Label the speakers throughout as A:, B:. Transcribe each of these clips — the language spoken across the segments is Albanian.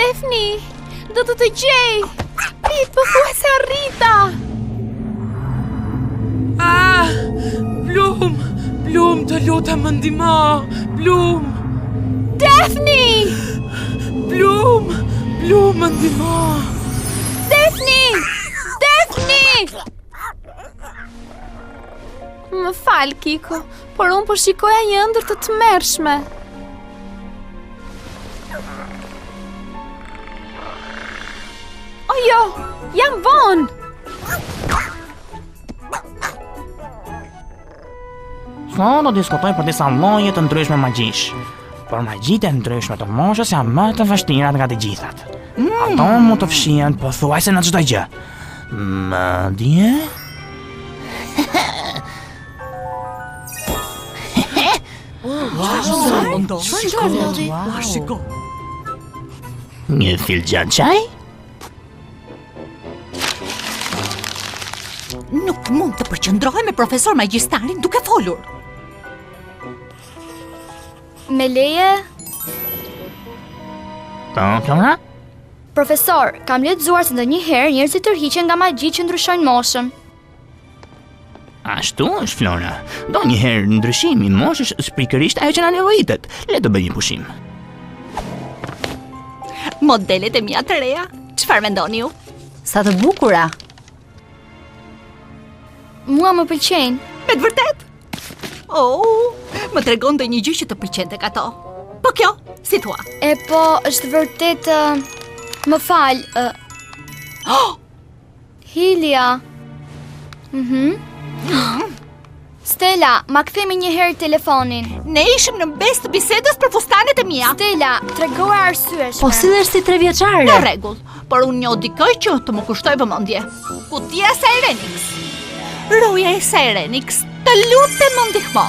A: Daphne, do të gjej. Prit, pothuajse arrita.
B: Bloom, të lutem më ndihmo. Bloom.
A: Daphne!
B: Bloom, më ndihmo.
A: Daphne! Më fal, Kiko, por unë po shikoja një ëndër të tmerrshme. O jo, jam vonë!
C: Sot do diskutoj për disa lloje të ndryshme magjish. Por magjitë e ndryshme të moshës janë më të vështira nga të gjithat. Ato mund të fshihen pothuajse në çdo gjë. Madje një filxhan çaj?
D: Nuk mund të përqendrohem me profesor magjistarin duke folur.
A: Me leje?
C: Plona?
A: Profesor, kam lexuar se ndonjëherë njerëzit tërhiqen nga magji që ndryshojnë moshën.
C: Ashtu është, Flora. Ndonjëherë ndryshimi i moshës është pikërisht ajo që na nevojitet. Le të bëjmë një pushim.
D: Modelet e mia të reja, çfarë mendoni ju?
E: Sa të bukura.
A: Mua më pëlqejnë.
D: Me të vërtet? Më tregon ndonjë gjë që të pëlqen tek ato. Po kjo, si thua?
A: E po, është vërtet më fal. Hilia. Stella, ma kthemi një herë telefonin.
D: Ne ishim në mbes të bisedës për fustanet e mia.
A: Stella, tregoja arsyeshme.
E: Po sillesh si 3 vjeçare.
D: Në rregull, por unë njoh dikoj që të më kushtoj vëmendje. Kutia e Sirenix. Roja e Sirenix, të lutem më ndihmo.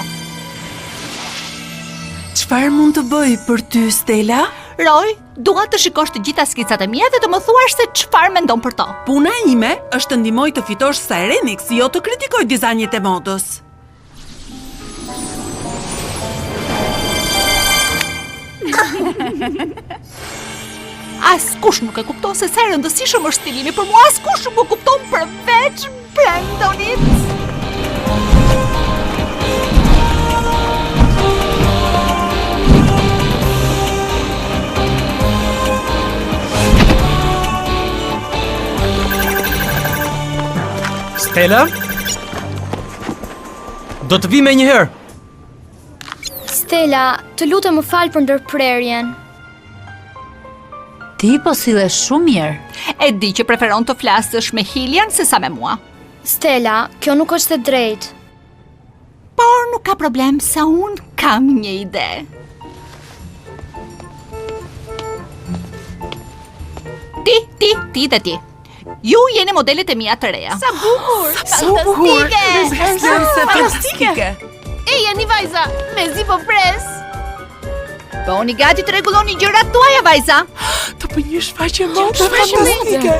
B: Çfarë mund të bëj për ty, Stella?
D: Roy, dua të shikosh të gjitha skicat e mia dhe të më thuash se çfarë mendon për to.
B: Puna ime është të ndihmoj të fitosh Sirenix, jo të kritikoj dizajnet e modës.
D: Askush nuk e kupton se sa e rëndësishëm është stilimi, për mua askush nuk e kupton përveç Brandonit.
F: Stella? Do të vi me njëherë.
A: Stella, të lutem më fal për ndërprerjen.
E: Ti po sillesh shumë mirë.
D: E di që preferon të flasësh me Hilian se sa me mua.
A: Stella, kjo nuk është e drejtë.
D: Por nuk ka problem se unë kam një ide. Ti dhe ti. Ju jeni modelet e mia të reja.
A: Sa bukur!
B: Fantastike!
A: Eja, një vajza, me zi po pres.
D: Po një gati të rregulloni gjërat tuaja, vajza.
B: Të bëj një shfaqje modë fantastike.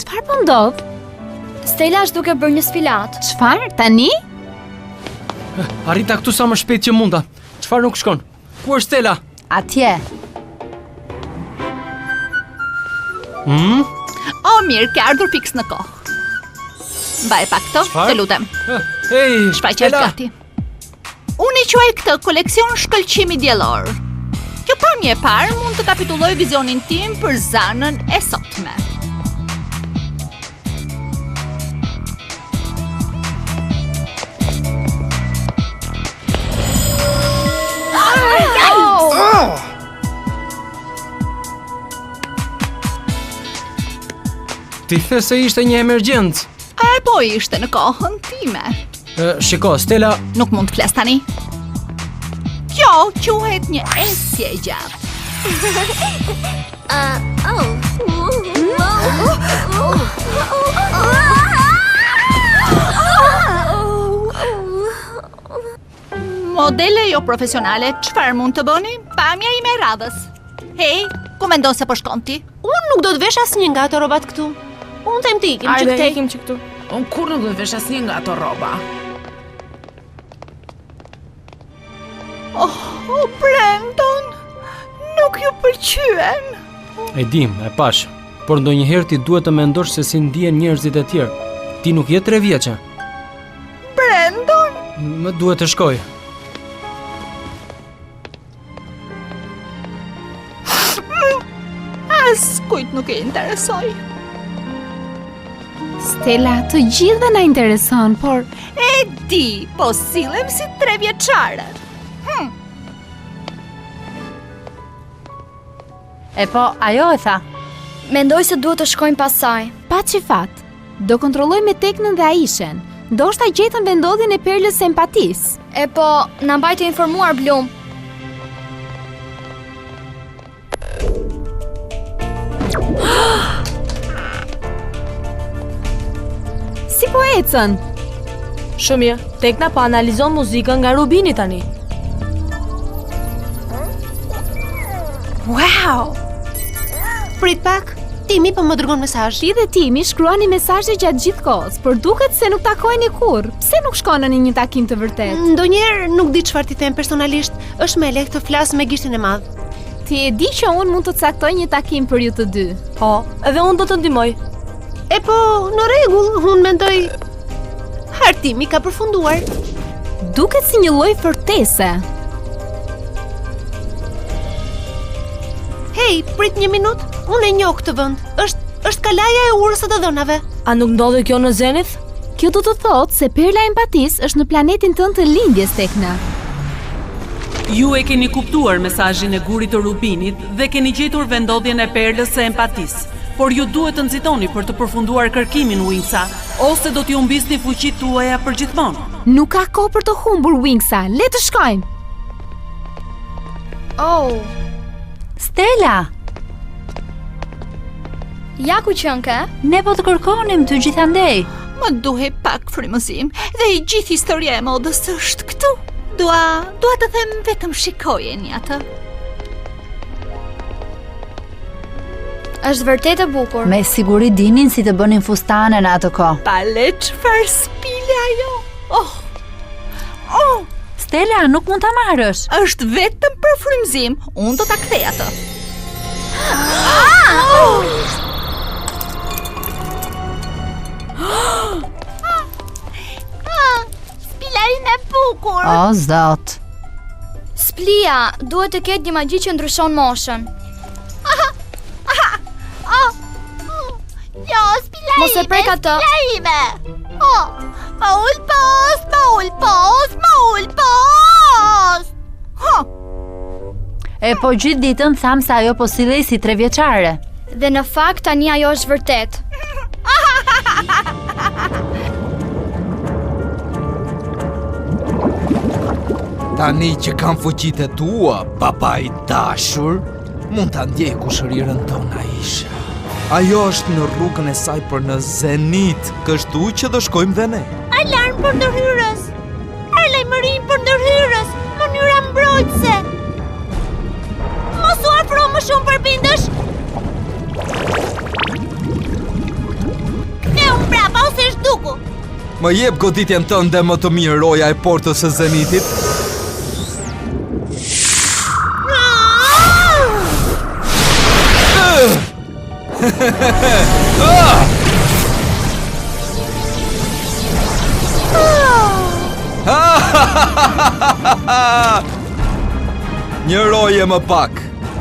A: Çfarë po ndodh? Stella është duke bërë një sfilat.
E: Çfarë? Tani?
F: Arrita këtu sa më shpejt që munda. Çfarë nuk shkon? Ku është Stella?
E: Atje.
D: O, mirë, ke ardhur fiks në kohë. Mbaj pak këto, të lutem.
F: Hey,
D: Shfaqja është gati. Unë e quaj këtë koleksion shkëlqimi diellor. Kjo pamje e parë mund të kapitulloj vizionin tim për zanën e sotme.
F: Ti the se ishte një emergjencë.
D: E po ishte në kohën time.
F: Shiko, Stella,
D: Nuk mund të flas tani. Kjo quhet një esje e gjatë. Modele jo profesionale, çfarë mund të bëni? Pamja ime e radhës. Hey, ku mendon se po shkon ti?
G: Unë nuk do të vesh asnjë nga ato rrobat këtu. Unë them të ikim që
B: ikim që këtu. Unë kur nuk do të vesh asnjë nga ato rroba.
D: Oh, Brandon, nuk ju pëlqyen.
F: E dim, e pash, por ndonjëherë ti duhet të mendosh se si ndihen njerëzit e tjerë. Ti nuk je 3 vjeçe.
D: Brandon,
F: Më duhet të shkoj.
D: as kujt nuk e interesoj.
E: Stella, të gjithëve na intereson, por
D: E di, po sillem si 3 vjeçare.
E: e po, ajo e tha.
A: Mendoj se duhet të shkojmë pas saj.
E: Pa që fat, do kontrollojmë Teknën dhe Aishen. Ndoshta gjetën vendodhjen e perlës së empatisë.
A: E po, na mbajtë informuar Blum.
E: Si po ecën?
G: Shumë mirë, Tekna po analizon muzikën nga Rubini tani.
D: Wow!
G: Prit pak, Timi po më dërgon mesazh.
E: Ti dhe Timi shkruani mesazhe gjatë gjithë kohës, por duket se nuk takoheni kurrë. Pse nuk shkonën në një takim të vërtetë?
G: Ndonjëherë nuk di çfarë ti them personalisht, është më lehtë të flas me gishtin e madh.
E: Ti e di që unë mund të caktoj një takim për ju të dy.
G: Po, edhe unë do të ndihmoj. E po, në rregull, unë mendoj hartimi ka përfunduar.
E: Duket si një lloj fortese.
G: Hej, prit një minutë. Unë e njoh këtë vend. Është kalaja e urës së të dhënave. A nuk ndodhi kjo në Zenith?
E: Kjo do të thotë se perla e empatisë është në planetin tënd të lindjes, Tekna.
B: Ju e keni kuptuar mesazhin e gurit të Rubinit dhe keni gjetur vendodhjen e perlës së empatisë. Por ju duhet të nxitoni për të përfunduar kërkimin, Wingsa, ose do t'ju mbisni fuqitë tuaja përgjithmonë.
E: Nuk ka kohë për të humbur, Wingsa. Le të shkojmë.
A: Oh,
E: Stella,
A: ja ku qënë ke?
E: ne po të kërkonim ty gjithandej.
D: Më duhe pak frymëzim dhe i gjithë historia e modës është këtu. Dua të them vetëm shikojeni atë.
A: Është vërtet e bukur.
E: Me siguri dinin si të bënin fustane në atë kohë.
D: Pale çfarë spile ajo. Oh,
E: Stella, nuk mund ta marrësh.
D: është vetëm për frymëzim. Unë do ta kthej atë. Spilarin e bukur.
E: O, zot.
A: Splia, duhet të ketë një magji që ndryshon moshën.
D: Jo, spilarin.
A: Mos e prek atë.
D: Spilarime. Ma ul post.
E: E po gjithë ditën tham se ajo po sillej si 3 vjeçare.
A: Dhe në fakt tani ajo është vërtet.
H: Tani që kam fuqitë e tua, papa i dashur, mund ta ndjej kushërirën tonë Aisha. Ajo është në rrugën e saj për në Zenit, kështu që do shkojmë dhe ne.
D: Alarm për ndërhyrës. Lajmërim për ndërhyrës. Mënyra mbrojtëse. Mos u afro më shumë përbindesh. Ktheu mbrapa ose zhduku.
H: Më jep goditjen tënde dhe më të mirë, roja e portës së Zenitit. Një roje më pak,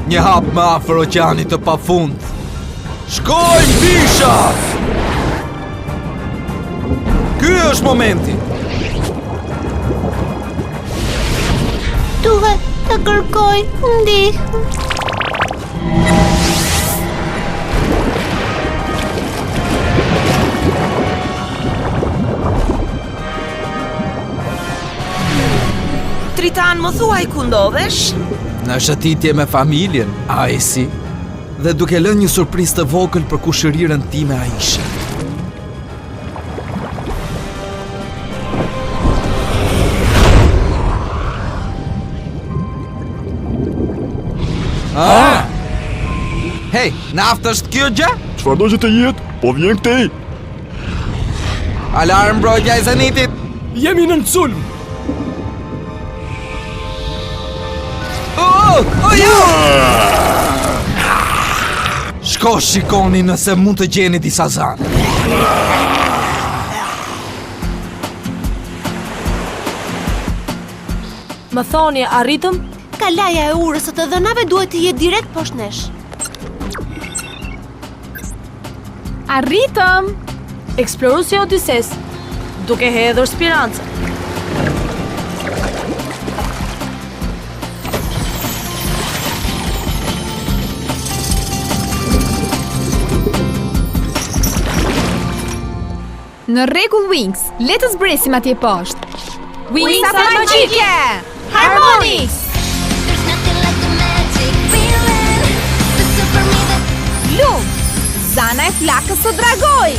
H: një hap më afër oqeanit të pafund. Shkojmë bisha! Ky është momenti.
G: Duhet të kërkoj ndihmë.
B: Tritan, më thuaj ku ndodhesh?
H: Në shëtitje me familjen, Aisi, dhe duke lënë një surprizë të vogël për kushërirën time Aisha. Hej, naftë është kjo gjë?
I: Çfarë do që të jetë? Po vjen këtej.
H: Alarm mbrojtja e Zenitit.
F: Jemi në sulm.
H: Shko shikoni nëse mund të gjeni disa zanë.
G: Më thoni, arritëm?
J: Kalaja e urës së të dhënave duhet të jetë direkt poshtë nesh.
E: Arritëm!
G: Eksploruesi Odises, duke hedhur spirancë.
E: Në rregull Wings, le të zbresim atje poshtë. Wings magjike!
D: Harmonix! Lum! Zana e flakës së dragoj!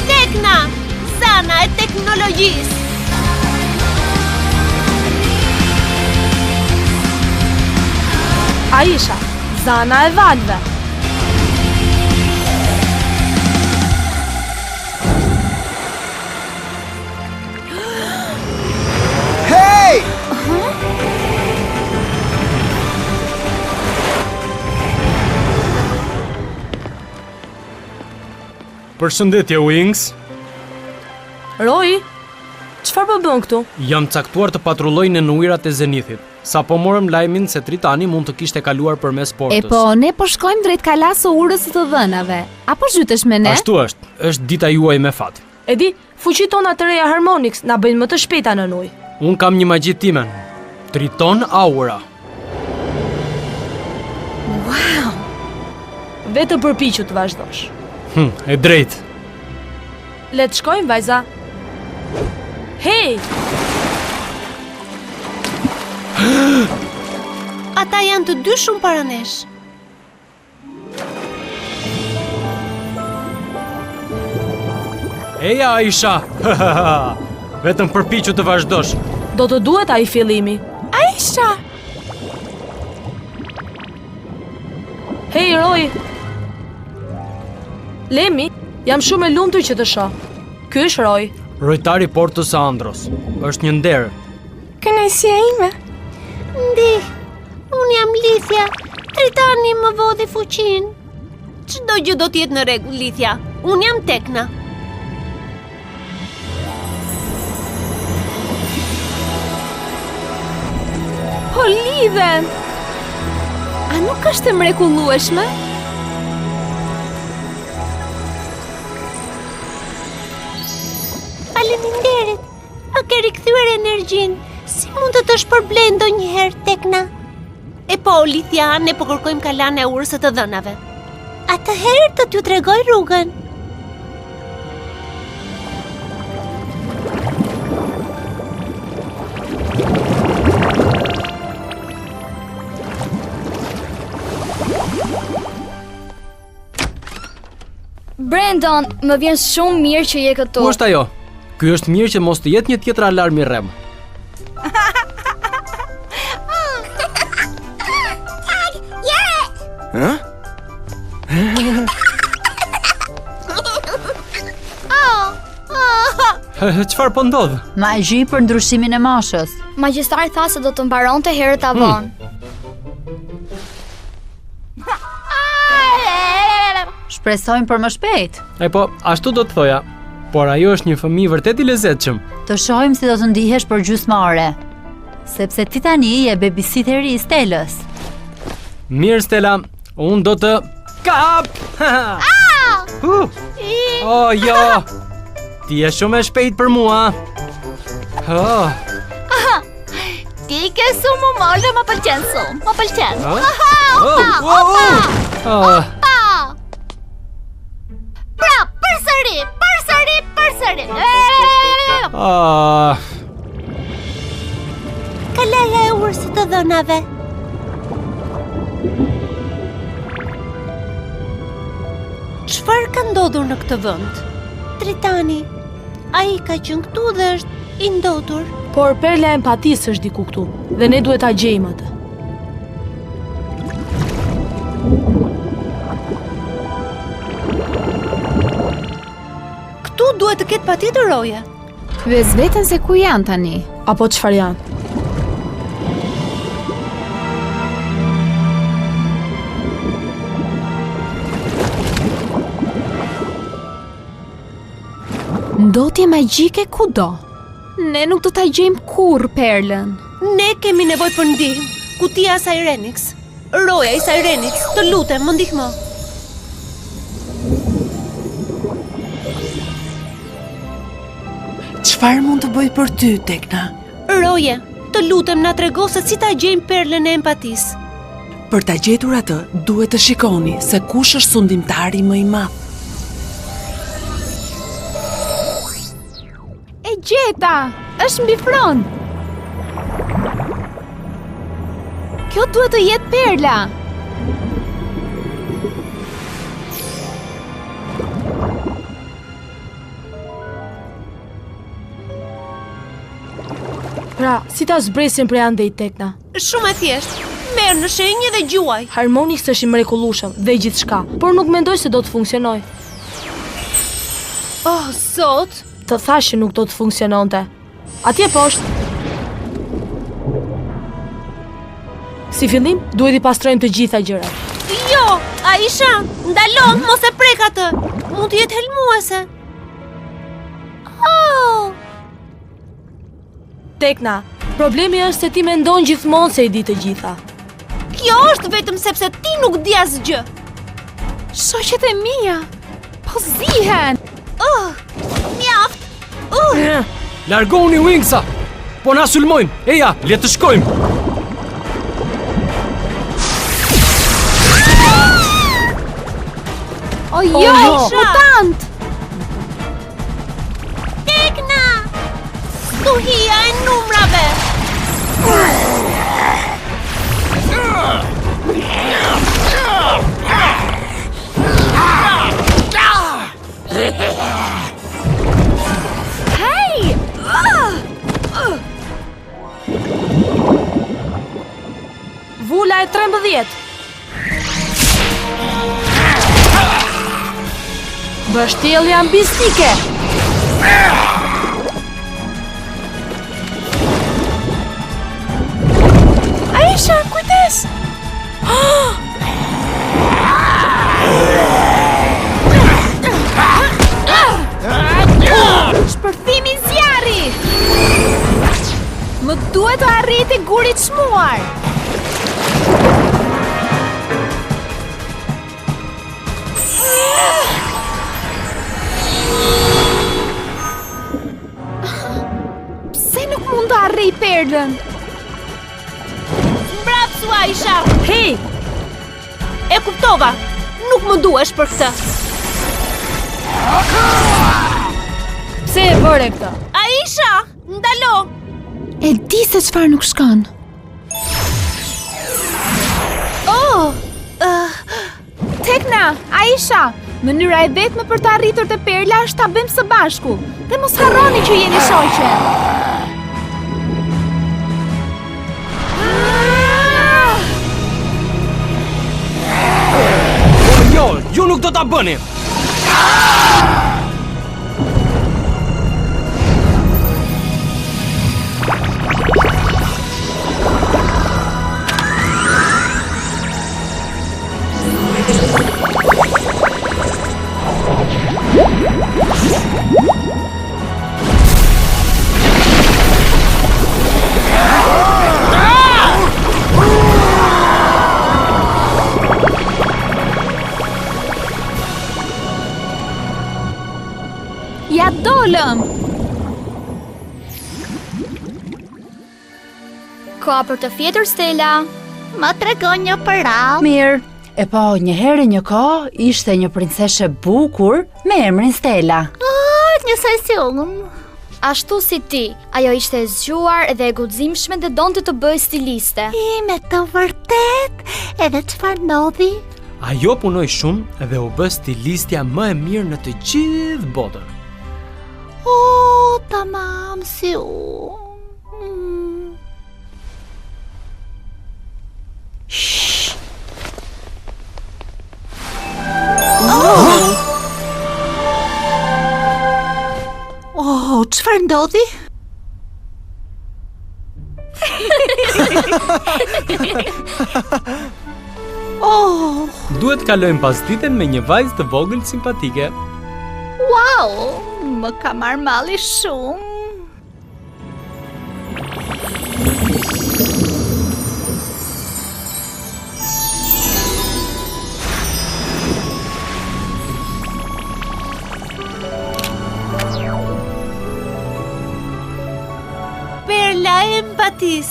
J: Tekna! Zana e teknologjisë!
G: Aisha, Zana e valve.
H: Hey!
F: Përshëndetje Wings.
G: Roy, çfarë po bën këtu?
F: Jam caktuar të patrulloj në ujërat e Zenithit. Sa po morëm lajmin se Tritani mund të kishte kaluar përmes portës.
E: E po, ne po shkojmë drejt kalasë së urës së të dhënave. Apo zhytesh me ne?
F: Ashtu është dita juaj me fat.
G: E di, fuqit tona të reja Harmonix na bëjnë më të shpejta në ujë.
F: Unë kam një magji timen. Triton Aura.
G: Vetë përpiqu të vazhdosh.
F: E drejt.
G: Le të shkojmë, vajza. Hey!
J: Ata janë të dy shumë para nesh.
F: Eja Aisha. Vetëm përpiqu të vazhdosh.
G: Do të duhet ai fillimi.
D: Aisha!
G: Hey, Roy! Lemi, jam shumë e lumtur që të shoh. Ky është Roy.
F: Rojtari portës së Andros. Është një nder.
D: Kënaqësia ime.
J: Ndih, unë jam Lithia. Tritani më vodhi fuqin. Çdo gjë do të jetë në rregull, Lithia. Unë jam Tekna.
E: Po lidhen! A nuk është e mrekullueshme?
J: Faleminderit. A ke rikthyer energjinë? Si mund të të shpërblej ndonjëherë, Tekna? E po, Lithia, ne po kërkojmë kalan e urës së të dhënave. Atëherë do t'ju tregoj rrugën.
A: Brandon, më vjen shumë mirë që je këtu.
F: Ku është ajo? Ky është mirë që mos të jetë një tjetër alarm i rrem. Çfarë po ndodh?
K: Magji për ndryshimin e moshës.
A: Magjistari tha se do të mbaronte herët avon.
K: Shpresojmë për më shpejt.
F: E po, ashtu do të thoja. Por ajo është një fëmijë vërtet i lezetshëm.
K: Të shohim si do të ndihesh për gjysmë ore. Sepse ti tani je babysitteri i Stelës.
F: Mirë Stella, unë do të kap. Oh, jo. Ti je shumë e shpejt për mua.
D: Ti ke shumë mollë, më pëlqen shumë. Më pëlqen. Pra, përsëri.
J: Kalaja e urës së të dhënave. Çfarë ka ndodhur në këtë vend? Tritani, ai ka qenë këtu dhe është i ndotur.
G: Por perla e empatisë është diku këtu dhe ne duhet ta gjejmë atë.
J: Këtu duhet të ketë patjetër roje.
E: Vez veten se ku janë tani.
G: Apo çfarë janë?
E: Ndotje magjike kudo. Ne nuk do ta gjejmë kurrë perlën.
J: Ne kemi nevojë për ndihmë. Kutia e Sirenix. Roja i Sirenix, të lutem, më ndihmo.
B: Çfarë mund të bëj për ty, Tekna?
J: Roje, të lutem na trego se si ta gjejmë perlën e empatisë.
B: Për ta gjetur atë, duhet të shikoni se kush është sundimtari më i madh.
E: E gjeta! Është mbi fron. Kjo duhet të jetë perla.
G: Pra, si ta zbresim prej andej Tekna?
J: Shumë e thjeshtë. Merr në shenjë dhe gjuaj.
G: Harmonix është i mrekullueshëm dhe gjithçka, por nuk mendoj se do të funksionoj.
J: Oh, sot?
G: Të thash që nuk do të funksiononte. Atje poshtë. Si fillim, duhet i pastrojmë të gjitha gjërat.
J: Jo, Aisha, ndalo, mos e prek atë. Mund të jetë helmuese. Oh!
G: Tekna, problemi është se ti mendon gjithmonë se i di të gjitha.
J: Kjo është vetëm sepse ti nuk di asgjë.
E: Shoqet e mia, po zihen.
J: Mjaft.
F: Largoni Wingsa. Po na sulmojmë. Eja, le të shkojmë.
E: Ojo, mutant!
J: Tekna! Stuhia e numrave!
E: Hej!
G: Vula e 13. Mbështjellja mbistike.
E: Aisha, kujdes! Shpërthimi zjarri! Më duhet të arriti gurit çmuar. Pse nuk mund të arrej perlën?
J: Mbrapsu, Aisha!
G: Hej!
J: E kuptova! Nuk më duhesh për këtë!
G: Pse e bëre këtë?
J: Aisha! Ndalo!
E: E di se çfarë nuk shkon. Tekna, Aisha, mënyra e vetme për të arritur te perla është ta bëjmë së bashku. Dhe mos harroni që jeni shoqe.
F: Jo, ju nuk do ta bëni.
E: Ja dolëm.
A: Ka për të fjetur, Stella.
D: Më tregon një për radhë.
K: Mirë. E po, një herë një kohë ishte një princeshe bukur me emrin Stella.
D: Njësoj si unë.
A: Ashtu si ti, ajo ishte e zgjuar dhe e guximshme dhe donte të bëj stiliste.
D: Me të vërtet, edhe çfarë ndodhi?
F: Ajo punoi shumë dhe u bë stilistja më e mirë në të gjithë botën.
D: Tamam si unë. Çfarë ndodhi? Oh,
F: Duhet kalojmë pasditen me një vajzë të vogël simpatike.
D: wow, më ka marrë malli shumë.
J: Perla e empatis.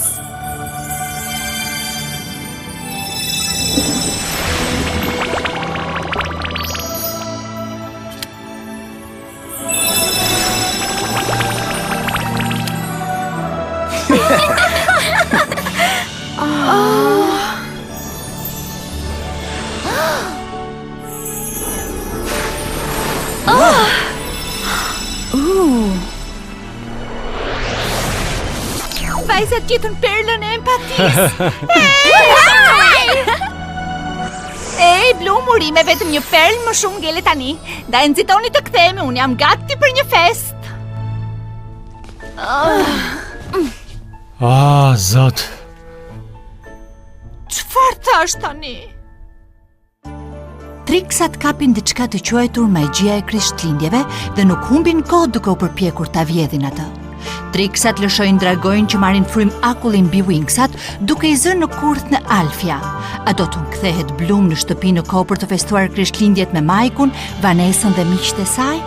D: Vajzat gjithën perlën e empatis. Ej, Blumuri, me vetëm një perl më shumë ngele tani. Da e nxitoni të kthehemi, unë jam gati për një fest.
F: Zot.
D: Çfarë thash tani?
L: Triksat kapin diçka të quajtur magjia e Krishtlindjeve dhe nuk humbin kohë duke u përpjekur ta vjedhin atë. Triksat lëshojnë dragojnë që marrin frymë akullin mbi Winxat duke i zënë në kurth në Alfia. Ato të kthehet Blum në shtëpi në kohë për të festuar Krishtlindjet me Majkun, Vanessën dhe miqtë e saj.